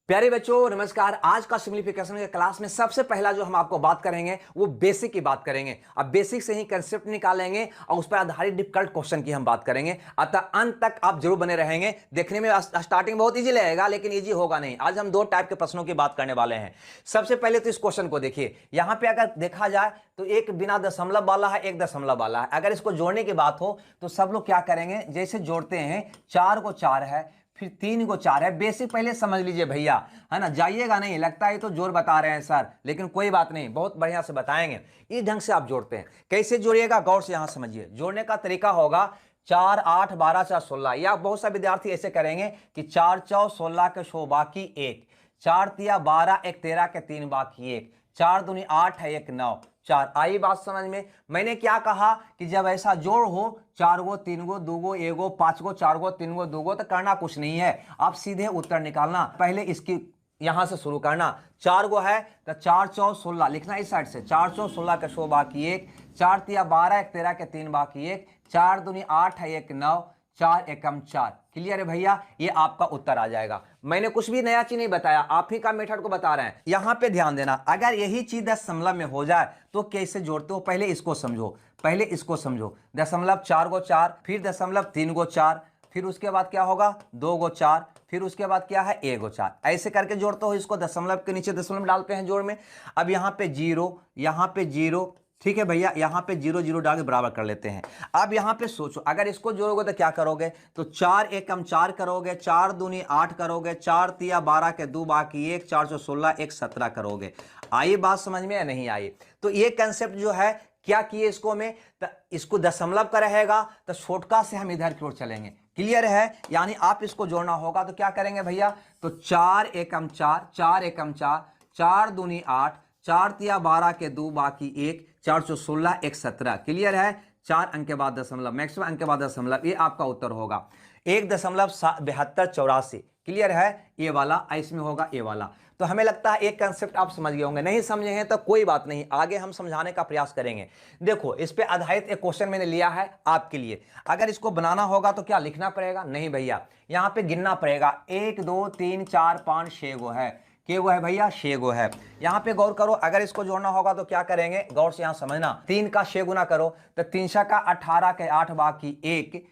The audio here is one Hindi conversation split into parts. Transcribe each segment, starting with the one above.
प्यारे बच्चों नमस्कार। आज का सिंप्लीफिकेशन के क्लास में सबसे पहला जो हम आपको बात करेंगे वो बेसिक की बात करेंगे। अब बेसिक से ही कंसेप्ट निकालेंगे और उस पर आधारित डिफिकल्ट क्वेश्चन की हम बात करेंगे। अतः अंत तक आप जरूर बने रहेंगे। देखने में स्टार्टिंग बहुत इजी लगेगा लेकिन इजी होगा नहीं। आज हम दो टाइप के प्रश्नों की बात करने वाले हैं। सबसे पहले तो इस क्वेश्चन को देखिए। यहाँ पे अगर देखा जाए तो एक बिना दशमलव वाला है, एक दशमलव वाला है। अगर इसको जोड़ने की बात हो तो सब लोग क्या करेंगे, जैसे जोड़ते हैं 4 को 4 है, फिर 3 को 4 है। बेसिक पहले समझ लीजिए भैया, है ना। जाइएगा नहीं, लगता है तो जोर बता रहे हैं सर, लेकिन कोई बात नहीं, बहुत बढ़िया से बताएंगे। इस ढंग से आप जोड़ते हैं। कैसे जोड़िएगा गौर से यहां समझिए। जोड़ने का तरीका होगा 4 8 12 4 16। या बहुत सारे विद्यार्थी ऐसे करेंगे कि 4 4 16 के 100 बाकी 1, 4 तिया 12 1 13 के 3 बाकी 1, 4 दूनी 8 है 1 9 4। आई बात समझ में। मैंने क्या कहा कि जब ऐसा जोड़ हो 4 गो 3 गो 2 गो 1 गो 5 गो 4 गो 3 गो 2 गो, तो करना कुछ नहीं है, आप सीधे उत्तर निकालना। पहले इसकी यहां से शुरू करना। 4 गो है तो 4 4 16 लिखना इस साइड से। 4 4 16 के 100 बाकी 1, 4 तिया 12 1 13 के 3 बाकी 1, 4 दूनी 8 है 1 9, 4 एकम 4। क्लियर है भैया, ये आपका उत्तर आ जाएगा। मैंने कुछ भी नया चीज नहीं बताया, आप ही का मेथड को बता रहे हैं। यहां पे ध्यान देना, अगर यही चीज दशमलव में हो जाए तो कैसे जोड़ते हो, पहले इसको समझो। पहले इसको समझो। दशमलव 4 गो 4, फिर दशमलव 3 गो 4, फिर उसके बाद क्या होगा 2 गो 4, फिर उसके बाद क्या है 1 गो 4। ऐसे करके जोड़ते हो इसको। दशमलव के नीचे दशमलव डालते हैं जोड़ में। अब यहां पे 0, यहां पे 0, ठीक है भैया। यहां पे 0 0 डाल के बराबर कर लेते हैं। अब यहां पे सोचो, अगर इसको जोड़ोगे तो क्या करोगे, तो 4 एकम 4 करोगे, 4 दूनी 8 करोगे, 4 तिया 12 के 2 बाकी 1, 4 सौ 16 1 17 करोगे। आई बात समझ में या नहीं आई? तो ये कंसेप्ट जो है क्या किए इसको में, तो इसको दशमलव का रहेगा तो छोटका से हम इधर की ओर चलेंगे। क्लियर है, यानी आप इसको जोड़ना होगा तो क्या करेंगे भैया, तो 4 एकम 4, 4 एकम 4, 4 दूनी 8, 4 तिया 12 के 2 बाकी 1, 416 1 17। क्लियर है। 4 अंक के बाद दशमलव, मैक्सिमम अंक के बाद दशमलव, ये आपका उत्तर होगा 1.7284। क्लियर है, ये वाला इसमें होगा, ये वाला। तो हमें लगता है एक कंसेप्ट आप समझ गए होंगे। नहीं समझे हैं तो कोई बात नहीं, आगे हम समझाने का प्रयास करेंगे। देखो, इस पे आधारित एक क्वेश्चन मैंने लिया है आपके लिए। अगर इसको बनाना होगा तो क्या लिखना पड़ेगा, नहीं भैया, यहां पे गिनना पड़ेगा। 1 2 3 4 5 6 गो है। के गो है भैया, 6 गो है। यहां पे गौर करो, अगर इसको जोड़ना होगा तो क्या करेंगे, गौर से यहां समझना। 3 का 6 गुना करो तो 3 का 18 के 8 बाकी 1,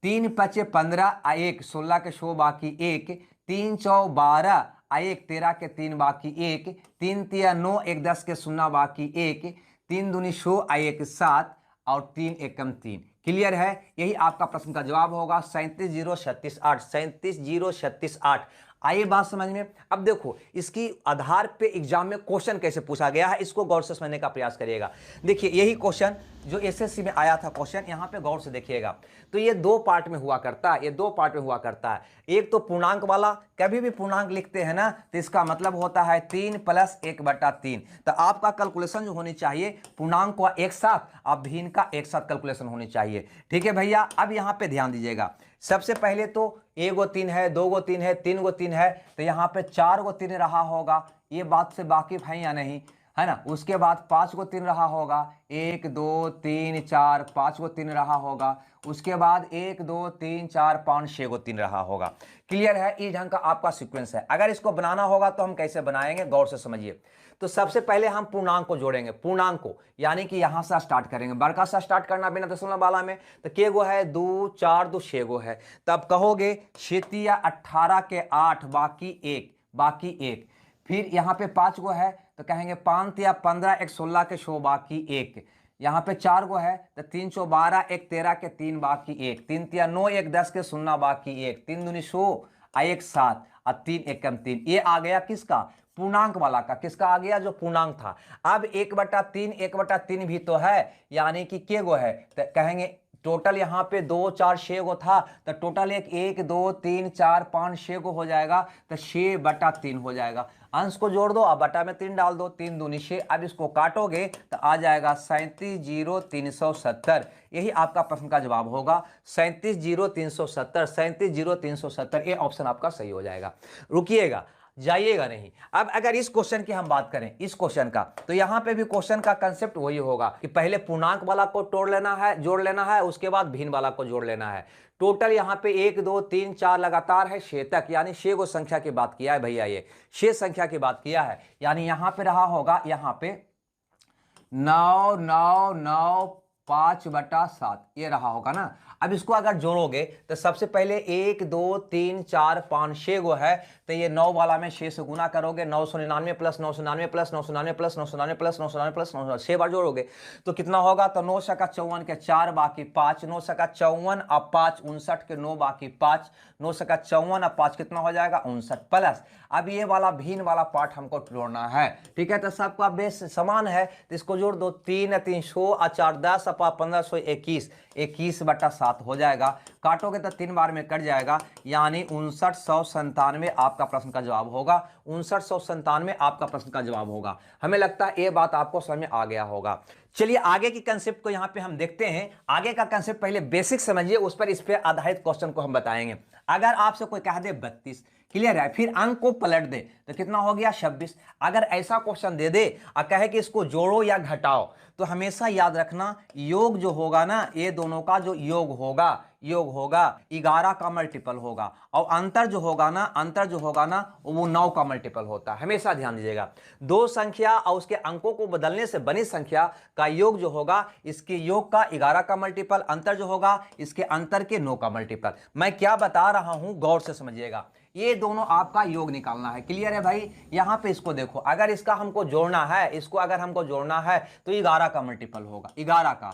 3 5 15 1 16 के 100 बाकी 1, 3 4 12 1 13 के 3 बाकी 1, 3 तिया 9 1 10 के 0 बाकी 1, 3 दूनी 100 1 7 और 3 एकम 3। क्लियर है, यही आपका प्रश्न का जवाब होगा 37,036,8। 37,036,8। आइए बात समझ में। अब देखो, इसकी आधार पे एग्जाम में क्वेश्चन कैसे पूछा गया है, इसको गौर से समझने का प्रयास करिएगा। देखिए, यही क्वेश्चन जो एसएससी में आया था क्वेश्चन, यहां पे गौर से देखिएगा। तो ये दो पार्ट में हुआ करता है, ये दो पार्ट में हुआ करता है। एक तो पूर्णांक वाला, कभी भी पूर्णांक लिखते हैं ना तो इसका मतलब होता है 3 + 1/3। तो आपका कैलकुलेशन जो होनी चाहिए, पूर्णांक का एक साथ और भिन्न का एक साथ कैलकुलेशन होनी चाहिए। ठीक है भैया। अब यहां पे ध्यान दीजिएगा। सबसे पहले तो 1 गो 3 है, 2 गो 3 है, 3 गो 3 है, तो यहां पे 4 गो 3 रहा होगा। ये बात से वाकिफ है या नहीं, है ना। उसके बाद 5 गो 3 रहा होगा, 1 2 3 4 5 गो 3 रहा होगा। उसके बाद 1 2 3 4 5 6 गो 3 रहा होगा। क्लियर है, इस ढंग का आपका सीक्वेंस है। अगर इसको बनाना होगा तो हम कैसे बनाएंगे, गौर से समझिए। तो सबसे पहले हम पूर्णांक को जोड़ेंगे, पूर्णांक को, यानी कि यहां से स्टार्ट करेंगे। बड़का से स्टार्ट करना बिना दशमलव वाला में। तो के गो है 2 4 2 6 गो है। तब कहोगे 6 तिया 18 के 8 बाकी 1। फिर यहाँ पे 5 गो है तो कहेंगे 5 तिया 15 1 16 के 100 बाकी 1। यहाँ पे 4 गो है तो 3 सौ 12 1 13 के 3 बाकी 1, 3 तिया 9 1 10 के 0 बाकी 1, 3 दूनी 100 1 7 और 3 एकम 3। ये आ गया किसका, पूर्णांक वाला का। किसका आ गया, जो पूर्णांक था। अब 1/3 भी तो है, यानी कि के गो है, तो कहेंगे टोटल यहाँ पे 2 4 6 गो था, तो टोटल 1 2 3 4 5 6 गो हो जाएगा, तो 6/3 हो जाएगा। अंश को जोड़ दो और बटा में 3 डाल दो, 3 दूनी 6। अब इसको काटोगे तो आ जाएगा 37,0,370। यही आपका प्रश्न का जवाब होगा 37,0,370। 37,0,370 ये ऑप्शन आपका सही हो जाएगा। रुकिएगा, जाइएगा नहीं। अब अगर इस क्वेश्चन की हम बात करें, इस क्वेश्चन का, तो यहां पे भी क्वेश्चन का कंसेप्ट वही होगा कि पहले पूर्णांक वाला को तोड़ लेना है, जोड़ लेना है, उसके बाद भिन्न वाला को जोड़ लेना है। टोटल यहां पे 1 2 3 4 लगातार है 6 तक, यानी 6 को संख्या की बात किया है भैया, ये 6 संख्या की बात किया है। यानी यहां पे रहा होगा, यहां पे 9 9 9 5/7 ये रहा होगा ना। अब इसको अगर जोड़ोगे तो सबसे पहले 1 2 3 4 5 6 गो है, तो ये 9 वाला में 6 से गुना करोगे, 999 plus 999 plus 999 plus 999 plus 999 plus 999, 6 बार जोड़ोगे तो कितना होगा, तो 9 सका 54 के 4 बाकी 5, 9 सका 54 अब 5 59 के 9 बाकी 5, 9 सका 54 अब 5 कितना हो जाएगा 59 प्लस। अब ये वाला भिन्न वाला पार्ट हमको जोड़ना है, ठीक है। तो सबका बेस समान है तो इसको जोड़ दो, 3 300 4 10 1521, 21/7 हो जाएगा। काटोगे तो 3 बार में कट जाएगा, यानी 5997 आपका प्रश्न का जवाब होगा। 5997 आपका प्रश्न का जवाब होगा। हमें लगता है ये बात आपको समझ में आ गया होगा। चलिए आगे की कंसेप्ट को यहां पे हम देखते हैं। आगे का कंसेप्ट पहले बेसिक समझिए, उस पर इस पे आधारित क्वेश्चन को हम बताएंगे। अगर आपसे कोई कह दे 32, क्लियर है, फिर अंक को पलट दे तो कितना हो गया 26। अगर ऐसा क्वेश्चन दे दे और कहे कि इसको जोड़ो या घटाओ, तो हमेशा याद रखना योग जो होगा ना, ये दोनों का जो योग होगा 11 का मल्टीपल होगा, और अंतर जो होगा ना वो 9 का मल्टीपल होता है। हमेशा ध्यान दीजिएगा, दो संख्या और उसके अंकों को बदलने से बनी संख्या का योग जो होगा, इसके योग का 11 का मल्टीपल, अंतर जो होगा इसके अंतर के 9 का मल्टीपल। मैं क्या बता रहा हूं गौर से समझिएगा, ये दोनों आपका योग निकालना है, क्लियर है भाई। यहां पे इसको देखो, अगर इसका हमको जोड़ना है, इसको अगर हमको जोड़ना है तो 11 का मल्टीपल होगा, 11 का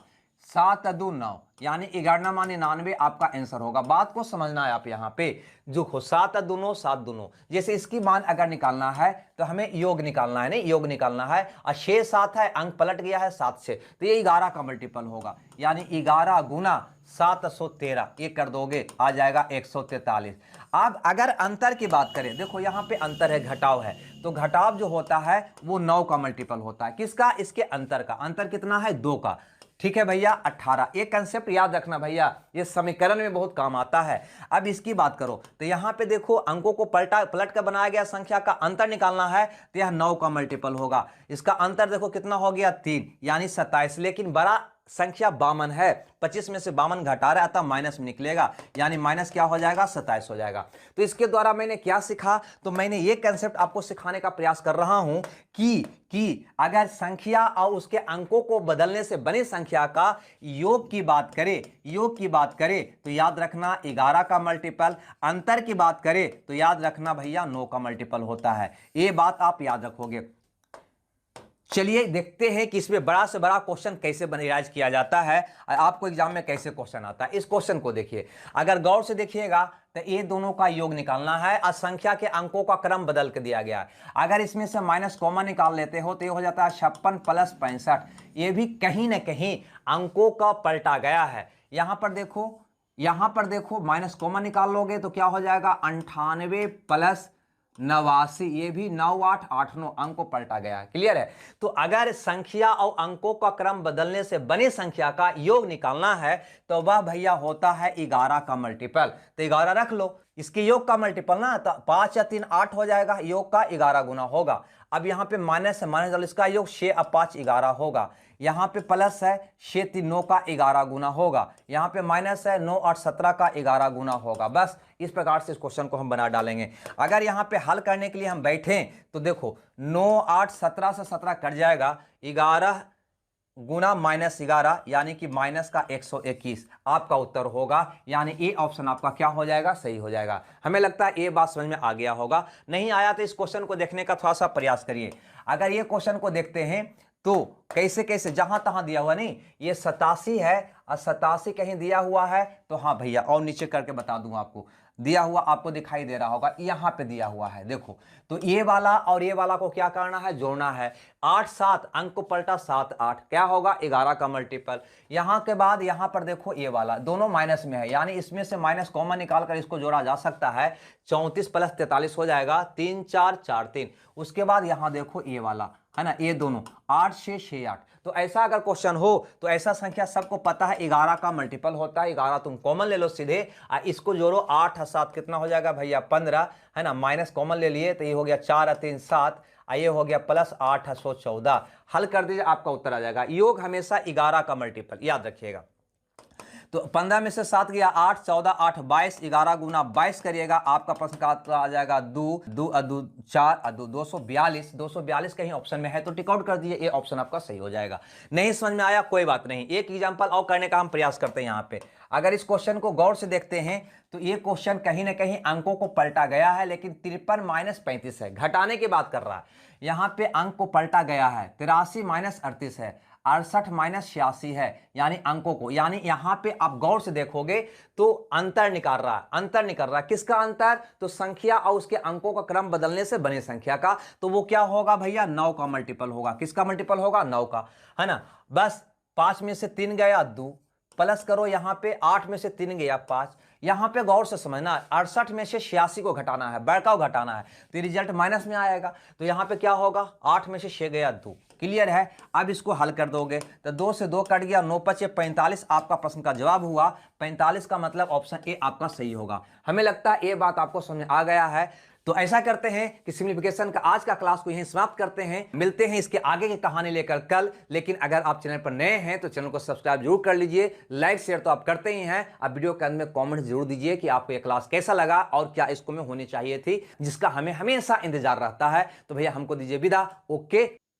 7 2 9, यानी 11 माने 99 आपका आंसर होगा। बात को समझना है आप यहाँ पे, जो 7 2 7 2, जैसे इसकी मान अगर निकालना है तो हमें योग निकालना है, नहीं योग निकालना है, और 6 7 है, अंक पलट गया है 7 से, तो ये 11 का मल्टीपल होगा, यानी 11 गुना 713, ये कर दोगे आ जाएगा 143। अब अगर अंतर की बात करें, देखो यहाँ पे अंतर है, घटाव है, तो घटाव जो होता है वो 9 का मल्टीपल होता है। किसका? इसके अंतर का। अंतर कितना है? 2 का, ठीक है भैया 18। एक कंसेप्ट याद रखना भैया, ये समीकरण में बहुत काम आता है। अब इसकी बात करो तो यहाँ पे देखो, अंकों को पलट कर बनाया गया संख्या का अंतर निकालना है, तो यह 9 का मल्टीपल होगा। इसका अंतर देखो कितना हो गया 3, यानी 27, लेकिन बड़ा संख्या 52 है, 25 में से 52 घटा रहा है, अतः माइनस में निकलेगा, यानी माइनस क्या हो जाएगा 27 हो जाएगा। तो इसके द्वारा मैंने क्या सीखा, तो मैंने ये कंसेप्ट आपको सिखाने का प्रयास कर रहा हूं कि अगर संख्या और उसके अंकों को बदलने से बनी संख्या का योग की बात करें तो याद रखना 11 का मल्टीपल, अंतर की बात करें तो याद रखना भैया 9 का मल्टीपल होता है। ये बात आप याद रखोगे। चलिए देखते हैं कि इसमें बड़ा से बड़ा क्वेश्चन कैसे बनाया किया जाता है, आपको एग्जाम में कैसे क्वेश्चन आता है। इस क्वेश्चन को देखिए, अगर गौर से देखिएगा तो ये दोनों का योग निकालना है और संख्या के अंकों का क्रम बदल के दिया गया है। अगर इसमें से माइनस कॉमन निकाल लेते हो तो ये हो जाता है 56 प्लस 65। ये भी कहीं ना कहीं अंकों का पलटा गया है। यहां पर देखो माइनस कॉमन निकाल लोगे तो क्या हो जाएगा 98 प्लस 89, ये भी 9889 अंक को पलटा गया है, क्लियर है। तो अगर संख्या और अंकों का क्रम बदलने से बनी संख्या का योग निकालना है तो वह भैया होता है 11 का मल्टीपल। तो 11 रख लो, इसके योग का मल्टीपल ना, तो 5 या 3 8 हो जाएगा, योग का 11 गुना होगा। अब यहाँ पे माइनस है, माइनस इसका योग 6 और 5 11 होगा। यहाँ पे प्लस है 6 3 9 का 11 गुना होगा। यहाँ पे माइनस है 9 8 17 का 11 गुना होगा। बस इस प्रकार से इस क्वेश्चन को हम बना डालेंगे। अगर यहाँ पे हल करने के लिए हम बैठें तो देखो 9 8 17 से 17 कट जाएगा, 11 गुना माइनस 11, यानी कि माइनस का 121 आपका उत्तर होगा। यानी ए ऑप्शन आपका क्या हो जाएगा? सही हो जाएगा। हमें लगता है ये बात समझ में आ गया होगा। नहीं आया तो इस क्वेश्चन को देखने का थोड़ा सा प्रयास करिए। अगर ये क्वेश्चन को देखते हैं तो कैसे जहां तहां दिया हुआ नहीं, ये 87 है और 87 कहीं दिया हुआ है तो हाँ भैया, और नीचे करके बता दूंगा आपको, दिया हुआ आपको दिखाई दे रहा होगा, यहां पे दिया हुआ है देखो। तो ये वाला और ये वाला को क्या करना है? जोड़ना है। 8 7 अंक को पलटा 7 8, क्या होगा 11 का मल्टीपल। यहां के बाद यहां पर देखो ये वाला दोनों माइनस में है, यानी इसमें से माइनस कॉमन निकाल कर इसको जोड़ा जा सकता है। 34 प्लस 43 हो जाएगा, 3 4 4 3। उसके बाद यहां देखो ये वाला है ना, ये दोनों 8 6 6 8। तो ऐसा अगर क्वेश्चन हो तो ऐसा संख्या सबको पता है 11 का मल्टीपल होता है, 11 तुम कॉमन ले लो सीधे, इसको जोड़ो 8 और 7 कितना हो जाएगा भैया 15, है ना, माइनस कॉमन ले लिए तो ये हो गया 4 और 3 7, ये हो गया प्लस 8 और 14। हल कर दीजिए आपका उत्तर आ जाएगा। योग हमेशा 11 का मल्टीपल, याद रखिएगा। तो 15 में से 7 गया 8, 14 8 22, 11 गुना 22 करिएगा, आपका प्रश्न का उत्तर आ जाएगा 2 2 2 4 2 242। 242 कहीं ऑप्शन में है तो टिक आउट कर दीजिए, ये ऑप्शन आपका सही हो जाएगा। नहीं समझ में आया कोई बात नहीं, एक एग्जांपल और करने का हम प्रयास करते हैं यहाँ पे। अगर इस क्वेश्चन को गौर से देखते हैं तो ये क्वेश्चन कहीं ना कहीं अंकों को पलटा गया है, लेकिन 53 माइनस 35 है, घटाने की बात कर रहा है। यहाँ पे अंक को पलटा गया है, 83 माइनस 38 है, 68 माइनस 86 है, यानी अंकों को, यानी यहां पे आप गौर से देखोगे तो अंतर निकाल रहा है। अंतर निकल रहा है किसका अंतर? तो संख्या और उसके अंकों का क्रम बदलने से बने संख्या का। तो वो क्या होगा भैया? 9 का मल्टीपल होगा। किसका मल्टीपल होगा? 9 का, है ना। बस 5 में से 3 गया 2, प्लस करो यहां पे 8 में से 3 गया 5। यहां पे गौर से समझना, 68 में से 86 को घटाना है, बड़का को घटाना है, तो रिजल्ट माइनस में आएगा। तो यहां पे क्या होगा? 8 में से 6 गया 2। क्लियर है? अब इसको हल कर दोगे तो 2 से 2 कट गया, 9 5 45 आपका प्रश्न का जवाब हुआ। 45 का मतलब ऑप्शन ए आपका सही होगा। हमें लगता है ये बात आपको समझ में आ गया है। तो ऐसा करते हैं कि सिंप्लीफिकेशन का आज का क्लास को यहीं समाप्त करते हैं। मिलते हैं इसके आगे की कहानी लेकर कल। लेकिन अगर आप चैनल पर नए हैं तो चैनल को सब्सक्राइब जरूर कर लीजिए, लाइक शेयर तो आप करते ही हैं। अब वीडियो के अंत में कमेंट जरूर दीजिए कि आपको ये क्लास कैसा लगा और क्या इसको में होनी चाहिए थी, जिसका हमें हमेशा इंतजार रहता है। तो भैया हमको दीजिए विदा। ओके।